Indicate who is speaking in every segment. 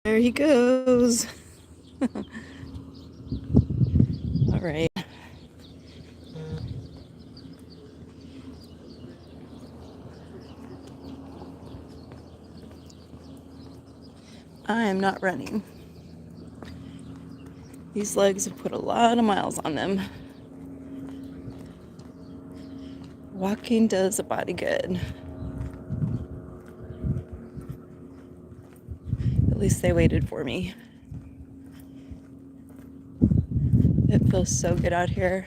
Speaker 1: There he goes. All right. I am not running. These legs have put a lot of miles on them. Walking does a body good. At least they waited for me. It feels so good out here.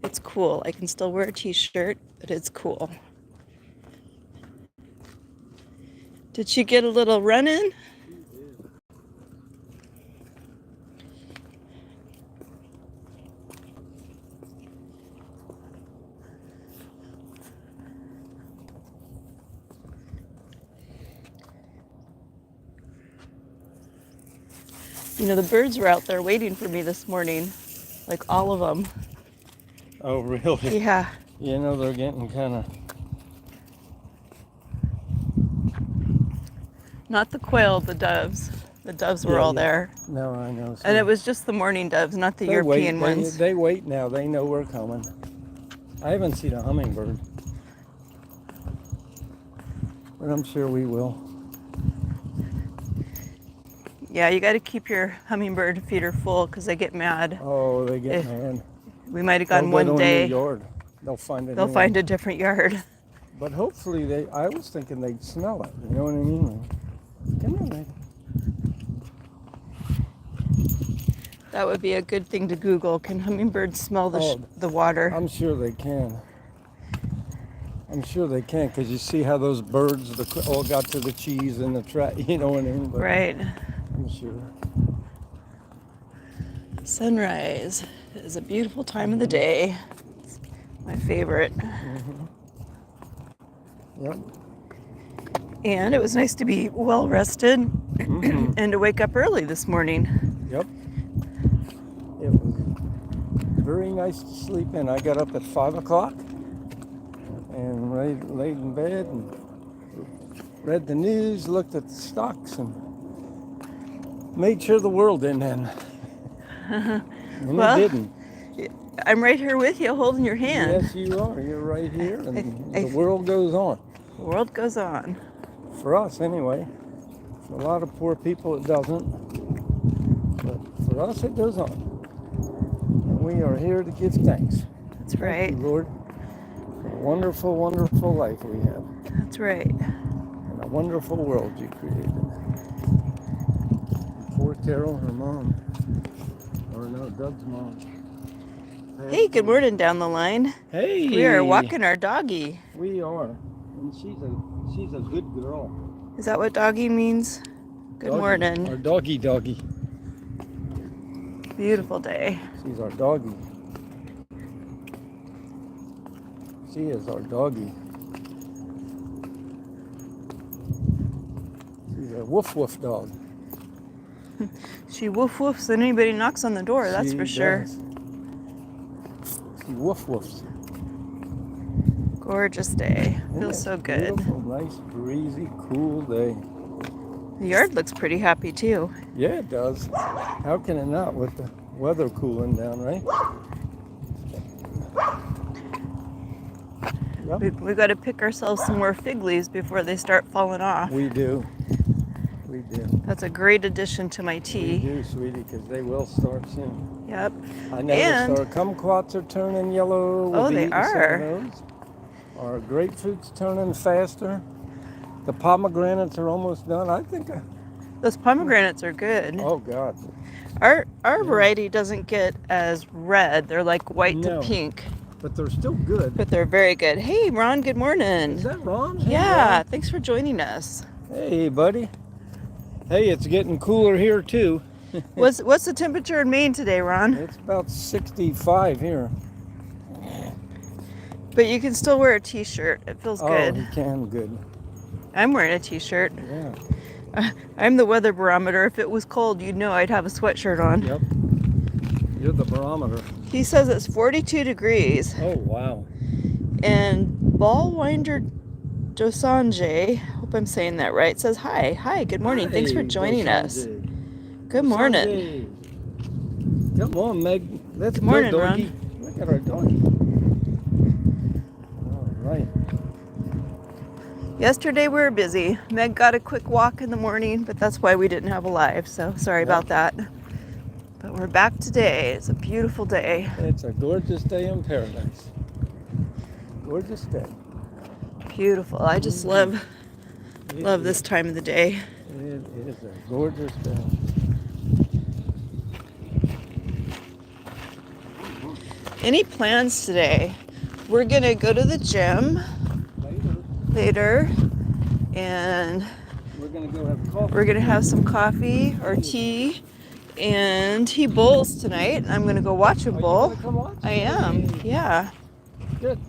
Speaker 1: It's cool. I can still wear a t-shirt, but it's cool. Did she get a little run in? You know, the birds were out there waiting for me this morning. Like all of them.
Speaker 2: Oh, really?
Speaker 1: Yeah.
Speaker 2: You know, they're getting kind of...
Speaker 1: Not the quail, the doves. The doves were all there.
Speaker 2: No, I know.
Speaker 1: And it was just the morning doves, not the European ones.
Speaker 2: They wait now. They know we're coming. I haven't seen a hummingbird. But I'm sure we will.
Speaker 1: Yeah, you got to keep your hummingbird feeder full because they get mad.
Speaker 2: Oh, they get mad.
Speaker 1: We might have gone
Speaker 2: They'll
Speaker 1: one day.
Speaker 2: Yard. They'll find it.
Speaker 1: They'll find a different yard.
Speaker 2: But hopefully I was thinking they'd smell it. You know what I mean? Come on, lady.
Speaker 1: That would be a good thing to Google. Can hummingbirds smell the water?
Speaker 2: I'm sure they can. I'm sure they can, because you see how those birds all got to the cheese and the trap. You know what I mean? But
Speaker 1: right.
Speaker 2: I'm sure.
Speaker 1: Sunrise is a beautiful time of the day. It's my favorite.
Speaker 2: Mm-hmm. Yep.
Speaker 1: And it was nice to be well rested and to wake up early this morning.
Speaker 2: Yep. It was very nice to sleep in. I got up at 5 o'clock and laid in bed and read the news, looked at the stocks, and made sure the world didn't end. And
Speaker 1: well,
Speaker 2: it didn't.
Speaker 1: I'm right here with you, holding your hand.
Speaker 2: Yes, you are. You're right here, and the world goes on.
Speaker 1: The world goes on.
Speaker 2: For us, anyway. For a lot of poor people, it doesn't. But for us, it goes on. And we are here to give thanks.
Speaker 1: That's right.
Speaker 2: Thank you, Lord, for a wonderful, wonderful life we have.
Speaker 1: That's right.
Speaker 2: And a wonderful world you created. And poor Carol, her mom. Or no, Doug's mom.
Speaker 1: Hey, good morning down the line.
Speaker 2: Hey!
Speaker 1: We are walking our doggy.
Speaker 2: We are. And she's a good girl.
Speaker 1: Is that what doggy means? Good
Speaker 2: Doggy.
Speaker 1: morning.
Speaker 2: Our doggy.
Speaker 1: Beautiful day.
Speaker 2: She's our doggy. She is our doggy. She's a woof woof dog.
Speaker 1: She woof woofs when anybody knocks on the door, that's for sure.
Speaker 2: She woof woofs.
Speaker 1: Gorgeous day. Feels so good.
Speaker 2: Beautiful, nice, breezy, cool day.
Speaker 1: The yard looks pretty happy too.
Speaker 2: Yeah, it does. How can it not with the weather cooling down, right? Yep.
Speaker 1: We've got to pick ourselves some more fig leaves before they start falling off.
Speaker 2: We do. We do.
Speaker 1: That's a great addition to my tea.
Speaker 2: We do, sweetie, because they will start soon.
Speaker 1: Yep.
Speaker 2: I noticed our kumquats are turning yellow.
Speaker 1: Oh, they are.
Speaker 2: Our grapefruit's turning faster. The pomegranates are almost done. I think.
Speaker 1: Those pomegranates are good.
Speaker 2: Oh God.
Speaker 1: Our variety doesn't get as red. They're like white to pink.
Speaker 2: But they're still good.
Speaker 1: But they're very good. Hey, Ron, good morning.
Speaker 2: Is that Ron? Hey,
Speaker 1: yeah,
Speaker 2: Ron.
Speaker 1: Thanks for joining us.
Speaker 2: Hey, buddy. Hey, it's getting cooler here too.
Speaker 1: What's the temperature in Maine today, Ron?
Speaker 2: It's about 65 here.
Speaker 1: But you can still wear a t-shirt. It feels good.
Speaker 2: Oh, you can. Good.
Speaker 1: I'm wearing a t-shirt.
Speaker 2: Yeah.
Speaker 1: I'm the weather barometer. If it was cold, you'd know I'd have a sweatshirt on.
Speaker 2: Yep. You're the barometer.
Speaker 1: He says it's 42 degrees.
Speaker 2: Oh, wow.
Speaker 1: And Ballwinder Dosanjay, hope I'm saying that right, says hi. Hi, good morning. Thanks for joining us. Good morning.
Speaker 2: Sunday. Come on, Meg. Let's
Speaker 1: Good morning,
Speaker 2: go, doggy.
Speaker 1: Ron.
Speaker 2: Look at our doggy. All right.
Speaker 1: Yesterday we were busy. Meg got a quick walk in the morning, but that's why we didn't have a live, so sorry about that. But we're back today. It's a beautiful day.
Speaker 2: It's a gorgeous day in paradise. Gorgeous day.
Speaker 1: Beautiful. I just love this time of the day.
Speaker 2: It is a gorgeous day.
Speaker 1: Any plans today? We're gonna go to the gym later, and
Speaker 2: We're gonna go have coffee.
Speaker 1: we're gonna have some coffee or tea. And he bowls tonight. I'm gonna go watch him
Speaker 2: Are you
Speaker 1: bowl.
Speaker 2: gonna come watch?
Speaker 1: I am.
Speaker 2: Hey,
Speaker 1: Yeah.
Speaker 2: good.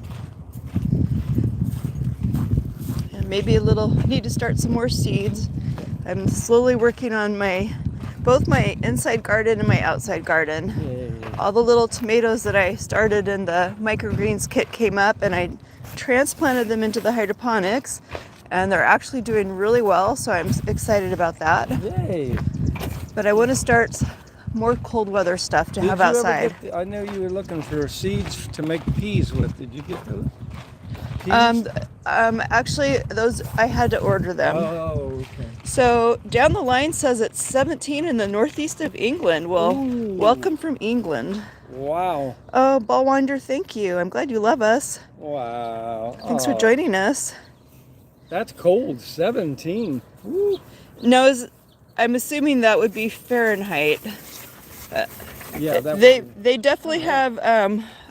Speaker 1: And maybe need to start some more seeds. I'm slowly working on both my inside garden and my outside garden.
Speaker 2: Yeah.
Speaker 1: All the little tomatoes that I started in the microgreens kit came up, and I transplanted them into the hydroponics, and they're actually doing really well, so I'm excited about that.
Speaker 2: Yay.
Speaker 1: But I want to start more cold weather stuff to have outside.
Speaker 2: I know you were looking for seeds to make peas with. Did you get those? Peas?
Speaker 1: Actually, those I had to order them.
Speaker 2: Oh, okay.
Speaker 1: So down the line says it's 17 in the northeast of England. Well,
Speaker 2: Ooh.
Speaker 1: welcome from England.
Speaker 2: Wow.
Speaker 1: Oh, Ballwinder, thank you. I'm glad you love us.
Speaker 2: Wow.
Speaker 1: Thanks for joining us.
Speaker 2: That's cold. 17. Woo.
Speaker 1: No, I'm assuming that would be Fahrenheit.
Speaker 2: Yeah,
Speaker 1: They definitely have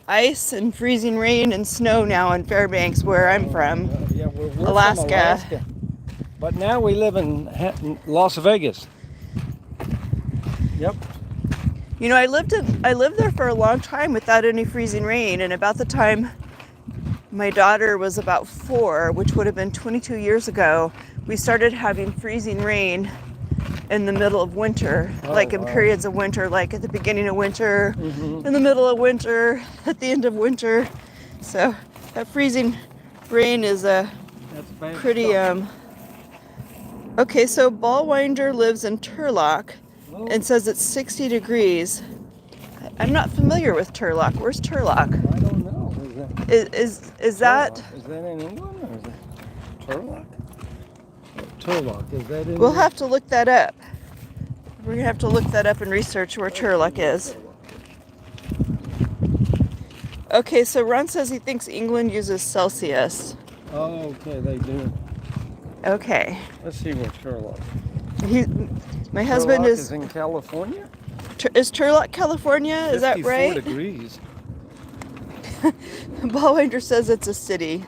Speaker 1: ice and freezing rain and snow now in Fairbanks, where I'm from.
Speaker 2: Yeah, we're
Speaker 1: Alaska.
Speaker 2: from Alaska. But now we live in Las Vegas. Yep.
Speaker 1: You know, I lived there for a long time without any freezing rain, and about the time my daughter was about 4, which would have been 22 years ago, we started having freezing rain in the middle of winter, like in periods of winter, like at the beginning of winter, in the middle of winter, at the end of winter. So that freezing rain is
Speaker 2: That's bad
Speaker 1: pretty
Speaker 2: stuff.
Speaker 1: Okay, so Ballwinder lives in Turlock
Speaker 2: Oh.
Speaker 1: and says it's 60 degrees. I'm not familiar with Turlock. Where's Turlock?
Speaker 2: I don't know.
Speaker 1: Is that?
Speaker 2: Turlock? Is that in England or is it Turlock? Turlock. Is that in?
Speaker 1: We'll have to look that up. We're gonna have to look that up and research where Turlock is. Okay, so Ron says he thinks England uses Celsius.
Speaker 2: Oh, okay, they do.
Speaker 1: Okay.
Speaker 2: Let's see where Turlock.
Speaker 1: My husband
Speaker 2: Turlock
Speaker 1: is
Speaker 2: in California.
Speaker 1: Is Turlock, California? Is that
Speaker 2: 54
Speaker 1: right?
Speaker 2: degrees.
Speaker 1: Ballwinder says it's a city.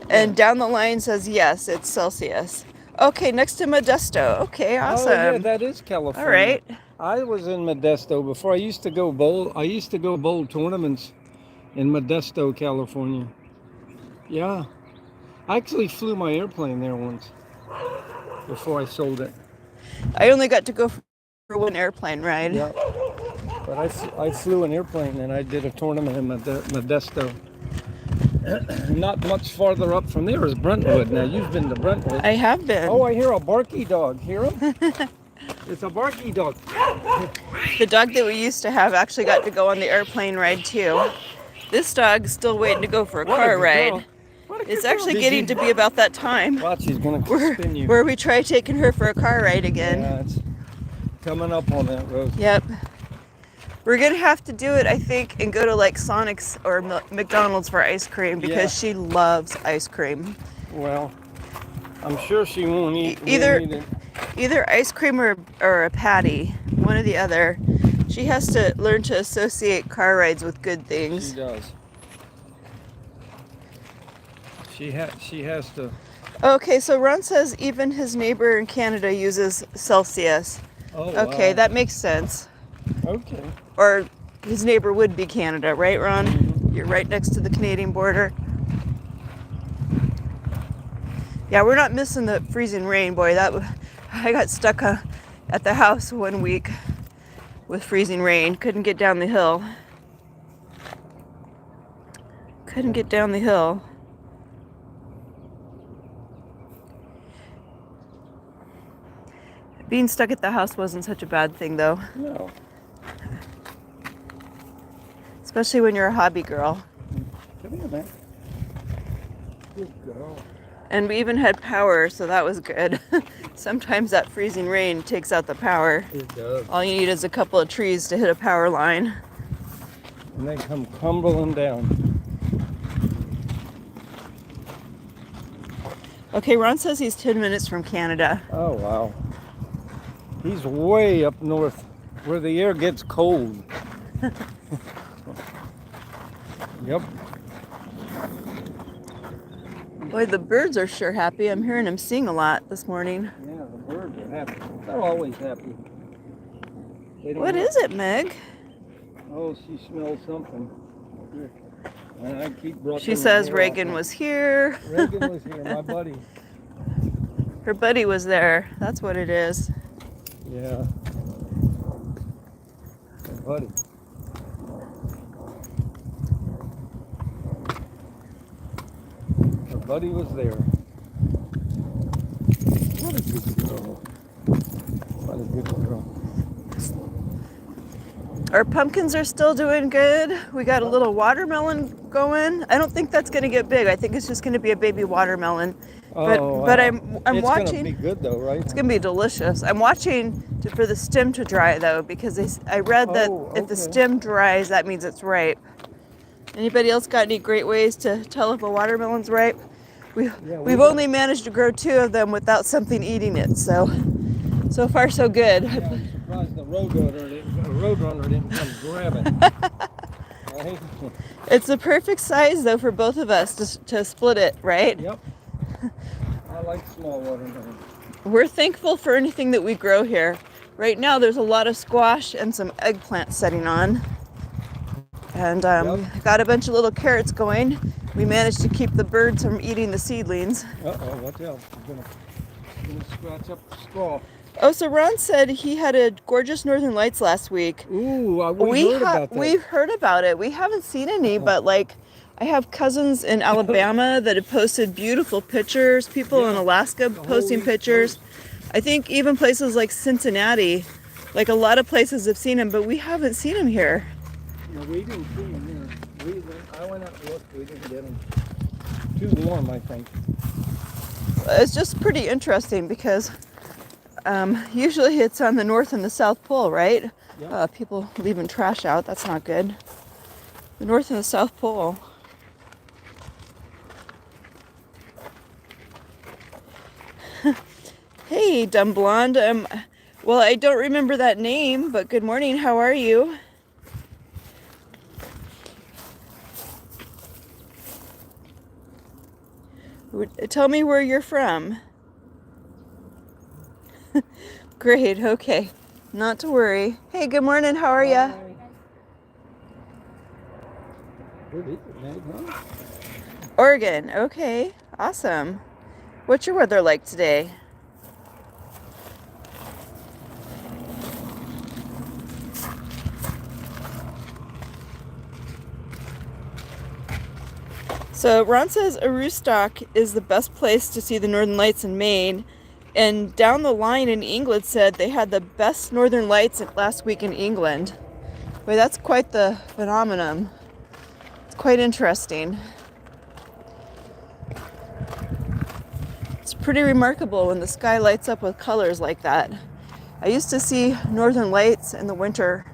Speaker 1: And down the line says yes, it's Celsius. Okay, next to Modesto. Okay, awesome.
Speaker 2: Oh, yeah, that is California.
Speaker 1: All right.
Speaker 2: I was in Modesto before. I used to go bowl tournaments in Modesto, California. Yeah. I actually flew my airplane there once before I sold it.
Speaker 1: I only got to go for one airplane ride.
Speaker 2: Yeah. But I flew an airplane and I did a tournament in Modesto. Not much farther up from there is Brentwood. Now, you've been to Brentwood.
Speaker 1: I have been.
Speaker 2: Oh, I hear a barky dog. Hear him? It's a barky dog.
Speaker 1: The dog that we used to have actually got to go on the airplane ride too. This dog's still waiting to go for a
Speaker 2: What
Speaker 1: car
Speaker 2: good
Speaker 1: ride.
Speaker 2: girl. What a good
Speaker 1: It's
Speaker 2: girl.
Speaker 1: actually
Speaker 2: Did
Speaker 1: getting
Speaker 2: you-
Speaker 1: to be about that time
Speaker 2: Watch, he's going to
Speaker 1: where,
Speaker 2: spin you.
Speaker 1: where we try taking her for a car ride again.
Speaker 2: Yeah, it's coming up on that road.
Speaker 1: Yep. We're gonna have to do it, I think, and go to like Sonic's or McDonald's for ice cream because
Speaker 2: Yeah.
Speaker 1: she loves ice cream.
Speaker 2: Well, I'm sure she won't eat.
Speaker 1: Either-
Speaker 2: won't eat it.
Speaker 1: Either ice cream or a patty, one or the other. She has to learn to associate car rides with good
Speaker 2: She
Speaker 1: things.
Speaker 2: does. She has to.
Speaker 1: Okay, so Ron says even his neighbor in Canada uses Celsius.
Speaker 2: Oh,
Speaker 1: Okay,
Speaker 2: wow.
Speaker 1: that makes sense.
Speaker 2: Okay.
Speaker 1: Or his neighbor would be Canada, right, Ron?
Speaker 2: Mhm.
Speaker 1: You're right next to the Canadian border. Yeah, we're not missing the freezing rain, boy. I got stuck at the house one week with freezing rain. Couldn't get down the hill. Couldn't get down the hill. Being stuck at the house wasn't such a bad thing, though,
Speaker 2: No.
Speaker 1: especially when you're a hobby girl.
Speaker 2: Come here, man. Good girl.
Speaker 1: And we even had power, so that was good. Sometimes that freezing rain takes out the power.
Speaker 2: It does.
Speaker 1: All you need is a couple of trees to hit a power line.
Speaker 2: And they come crumbling down.
Speaker 1: Okay, Ron says he's 10 minutes from Canada.
Speaker 2: Oh, wow. He's way up north where the air gets cold. Yep.
Speaker 1: Boy, the birds are sure happy. I'm hearing them sing a lot this morning.
Speaker 2: Yeah, the birds are happy. They're always happy. They don't
Speaker 1: What
Speaker 2: know-
Speaker 1: is it, Meg?
Speaker 2: Oh, she smells something. And I keep brushing
Speaker 1: She
Speaker 2: her
Speaker 1: says
Speaker 2: hair
Speaker 1: Reagan
Speaker 2: off.
Speaker 1: was here.
Speaker 2: Reagan was here, my buddy.
Speaker 1: Her buddy was there. That's what it is.
Speaker 2: Yeah. My buddy. Her buddy was there. What a good girl. What a good girl.
Speaker 1: Our pumpkins are still doing good. We got a little watermelon going. I don't think that's going to get big. I think it's just going to be a baby watermelon. But
Speaker 2: Oh,
Speaker 1: I'm
Speaker 2: it's
Speaker 1: watching.
Speaker 2: gonna be good though, right?
Speaker 1: It's gonna be delicious. I'm watching for the stem to dry though, because I read that if the
Speaker 2: okay.
Speaker 1: stem dries, that means it's ripe. Anybody else got any great ways to tell if a watermelon's ripe? We've only managed to grow 2 of them without something eating it, so far so good.
Speaker 2: Yeah, I'm surprised the roadrunner didn't come grab it. Right?
Speaker 1: It's the perfect size though for both of us to split it, right?
Speaker 2: Yep. I like small watermelon.
Speaker 1: We're thankful for anything that we grow here. Right now there's a lot of squash and some eggplant setting on. And
Speaker 2: Yep.
Speaker 1: got a bunch of little carrots going. We managed to keep the birds from eating the seedlings.
Speaker 2: Uh-oh, watch out. I'm gonna scratch up the straw.
Speaker 1: Oh, so Ron said he had a gorgeous Northern Lights last week.
Speaker 2: Ooh, we heard about that.
Speaker 1: We've heard about it. We haven't seen any, but like I have cousins in Alabama that have posted beautiful pictures. People in Alaska posting
Speaker 2: East
Speaker 1: pictures. I think even places like Cincinnati, like a lot of places have seen him, but we haven't seen him here.
Speaker 2: No, we didn't see him here. I went out and looked. We didn't get him. Too warm, I think.
Speaker 1: It's just pretty interesting because usually it's on the North and the South Pole, right?
Speaker 2: Yeah.
Speaker 1: People leaving trash out. That's not good. The North and the South Pole. Hey, dumb blonde. Well, I don't remember that name, but good morning. How are you? Tell me where you're from. Great. Okay. Not to worry. Hey, good morning. How are ya?
Speaker 2: Where is it, Meg, huh?
Speaker 1: Oregon. Okay. Awesome. What's your weather like today? So Ron says Aroostook is the best place to see the Northern Lights in Maine. And down the line in England said they had the best Northern Lights last week in England. Boy, that's quite the phenomenon. It's quite interesting. It's pretty remarkable when the sky lights up with colors like that. I used to see Northern Lights in the winter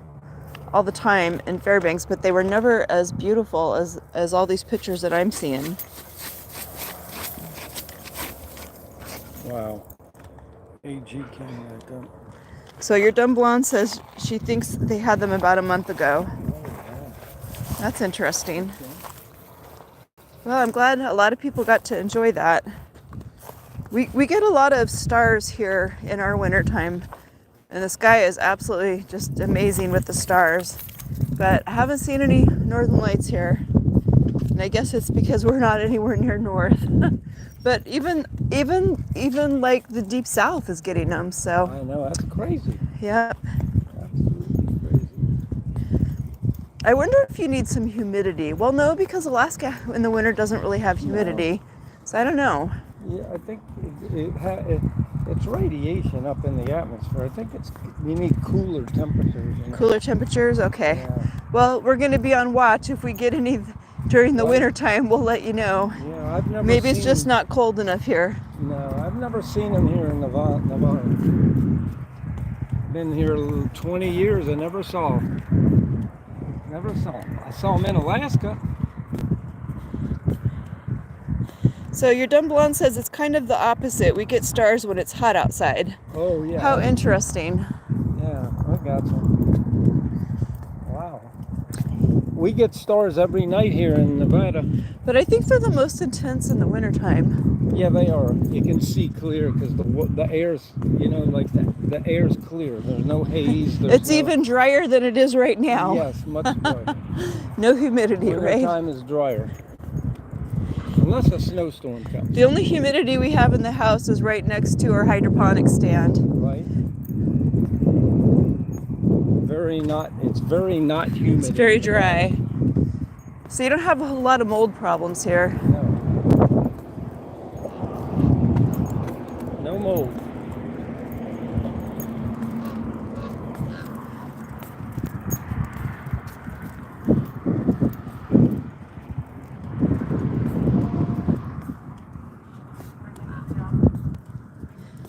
Speaker 1: all the time in Fairbanks, but they were never as beautiful as all these pictures that I'm seeing.
Speaker 2: Wow. AG came like that.
Speaker 1: So your dumb blonde says she thinks they had them about a month ago. That's interesting. Well, I'm glad a lot of people got to enjoy that. We get a lot of stars here in our wintertime, and the sky is absolutely just amazing with the stars. But I haven't seen any Northern Lights here, and I guess it's because we're not anywhere near north. But even like the deep south is getting them. So
Speaker 2: I know, that's crazy.
Speaker 1: yeah.
Speaker 2: Absolutely crazy.
Speaker 1: I wonder if you need some humidity. Well, no, because Alaska in the winter doesn't really have humidity. So I don't know.
Speaker 2: Yeah, I think it it's radiation up in the atmosphere. I think you need cooler temperatures.
Speaker 1: Cooler temperatures? Okay.
Speaker 2: Yeah.
Speaker 1: Well, we're going to be on watch. If we get any during the
Speaker 2: Right.
Speaker 1: winter time, we'll let you know.
Speaker 2: Yeah, I've never
Speaker 1: Maybe it's
Speaker 2: seen-
Speaker 1: just not cold enough here.
Speaker 2: No, I've never seen them here in Nevada. Been here 20 years. I never saw 'em. Never saw 'em. I saw them in Alaska.
Speaker 1: So your dumb blonde says it's kind of the opposite. We get stars when it's hot outside.
Speaker 2: Oh yeah.
Speaker 1: How interesting.
Speaker 2: Yeah, I got you. Wow. We get stars every night here in Nevada.
Speaker 1: But I think they're the most intense in the wintertime.
Speaker 2: Yeah, they are. You can see clear because the air's, like the air's clear. There's no haze.
Speaker 1: It's even drier than it is right now.
Speaker 2: Yes, much drier.
Speaker 1: No humidity,
Speaker 2: Winter
Speaker 1: right?
Speaker 2: time is drier. Unless a snowstorm comes.
Speaker 1: The only humidity we have in the house is right next to our hydroponic stand.
Speaker 2: Right? It's very not humid.
Speaker 1: It's very dry. So you don't have a whole lot of mold problems here.
Speaker 2: No. No mold.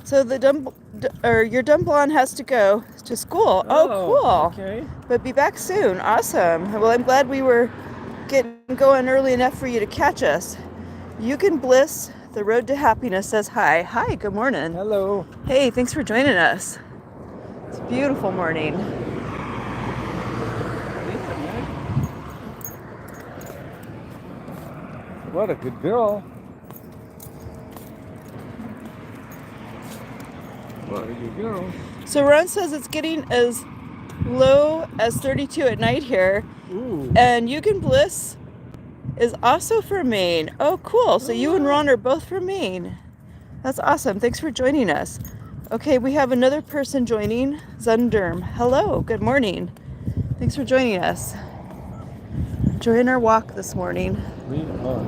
Speaker 1: So your dumb blonde has to go to school. Oh, cool.
Speaker 2: Okay.
Speaker 1: But be back soon. Awesome. Well, I'm glad we were getting going early enough for you to catch us. You Can Bliss, the road to happiness says hi. Hi, good morning.
Speaker 2: Hello.
Speaker 1: Hey, thanks for joining us. It's a beautiful morning.
Speaker 2: What a good girl. What a good girl.
Speaker 1: So Ron says it's getting as low as 32 at night here.
Speaker 2: Ooh.
Speaker 1: And You Can Bliss is also from Maine. Oh, cool. So you and Ron are both from Maine. That's awesome. Thanks for joining us. Okay, we have another person joining, Zunderm. Hello, good morning. Thanks for joining us. Enjoying our walk this morning.
Speaker 2: We are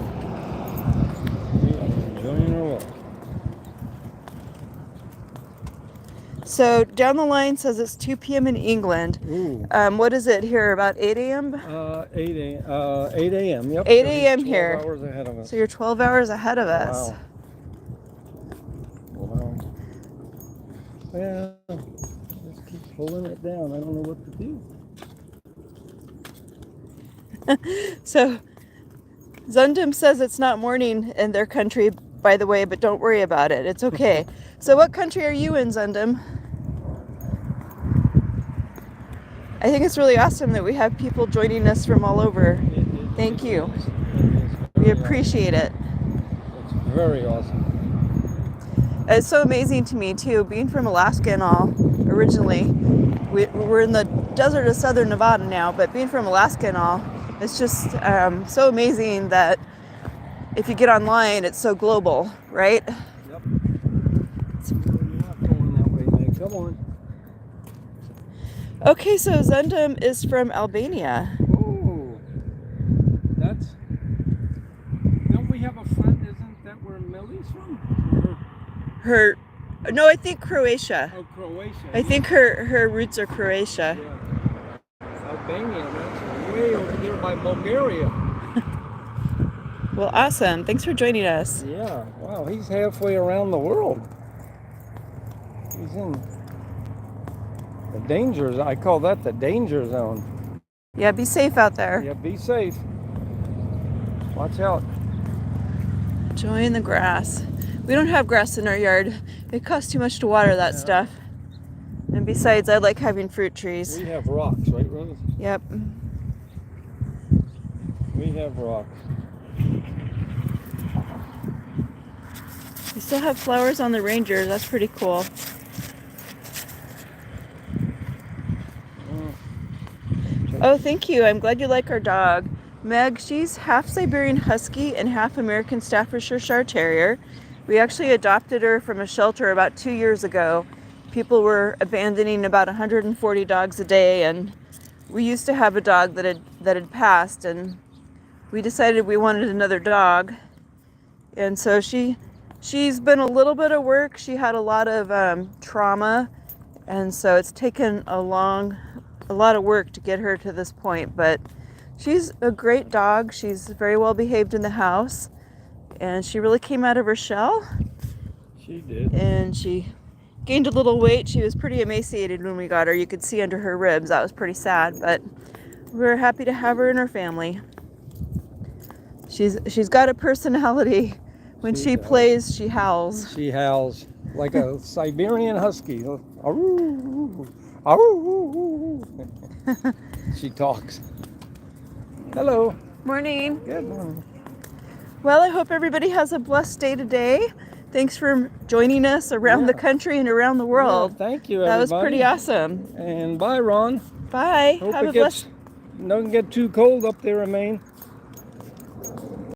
Speaker 2: enjoying our walk.
Speaker 1: So down the line says it's 2 p.m. in England.
Speaker 2: Ooh.
Speaker 1: What is it here, about 8 a.m.?
Speaker 2: 8 a.m. Yep.
Speaker 1: 8
Speaker 2: so he's
Speaker 1: a.m.
Speaker 2: 12
Speaker 1: here.
Speaker 2: hours ahead of us.
Speaker 1: So you're 12 hours ahead of us.
Speaker 2: Wow. Well, let's keep pulling it down. I don't know what to do.
Speaker 1: So Zundum says it's not morning in their country, by the way, but don't worry about it. It's okay. So what country are you in, Zundum? I think it's really awesome that we have people joining us from all over. Thank you. We appreciate it.
Speaker 2: It's very awesome.
Speaker 1: It's so amazing to me too, being from Alaska and all originally. We're in the desert of southern Nevada now, but being from Alaska and all, it's just so amazing that if you get online, it's so global, right?
Speaker 2: Yep. You're not going that way, Meg. Come on.
Speaker 1: Okay, so Zundum is from Albania.
Speaker 2: Oh, don't we have a friend? Isn't that where Millie's from?
Speaker 1: No, I think Croatia.
Speaker 2: Oh, Croatia.
Speaker 1: I think her roots are Croatia.
Speaker 2: Yeah. Albania, that's way over there by Bulgaria.
Speaker 1: Well, awesome. Thanks for joining us.
Speaker 2: Yeah, wow, he's halfway around the world. He's in the danger, I call that the danger zone.
Speaker 1: Yeah, be safe out there.
Speaker 2: Yeah, be safe. Watch out.
Speaker 1: Enjoying the grass. We don't have grass in our yard. It costs too much to water that stuff. And besides, I like having fruit trees.
Speaker 2: We have rocks, right, Rose?
Speaker 1: Yep.
Speaker 2: We have rocks.
Speaker 1: We still have flowers on the Ranger. That's pretty cool. Oh, thank you. I'm glad you like our dog. Meg, she's half Siberian Husky and half American Staffordshire Shire Terrier. We actually adopted her from a shelter about 2 years ago. People were abandoning about 140 dogs a day, and we used to have a dog that had passed, and we decided we wanted another dog. And so she She's been a little bit of work. She had a lot of trauma, and so it's taken a lot of work to get her to this point. But she's a great dog. She's very well behaved in the house, and she really came out of her shell.
Speaker 2: She did.
Speaker 1: And she gained a little weight. She was pretty emaciated when we got her. You could see under her ribs. That was pretty sad, but we're happy to have her in our family. She's got a personality. When she plays, she howls.
Speaker 2: She howls like a Siberian husky. Aroo, aroo. She talks. Hello.
Speaker 1: Morning.
Speaker 2: Good morning.
Speaker 1: Well, I hope everybody has a blessed day today. Thanks for joining us around the country and around the world.
Speaker 2: Yeah, thank you, everybody.
Speaker 1: That was pretty awesome.
Speaker 2: And bye, Ron.
Speaker 1: Bye.
Speaker 2: Hope
Speaker 1: Have
Speaker 2: it
Speaker 1: a blessed.
Speaker 2: don't get too cold up there in Maine.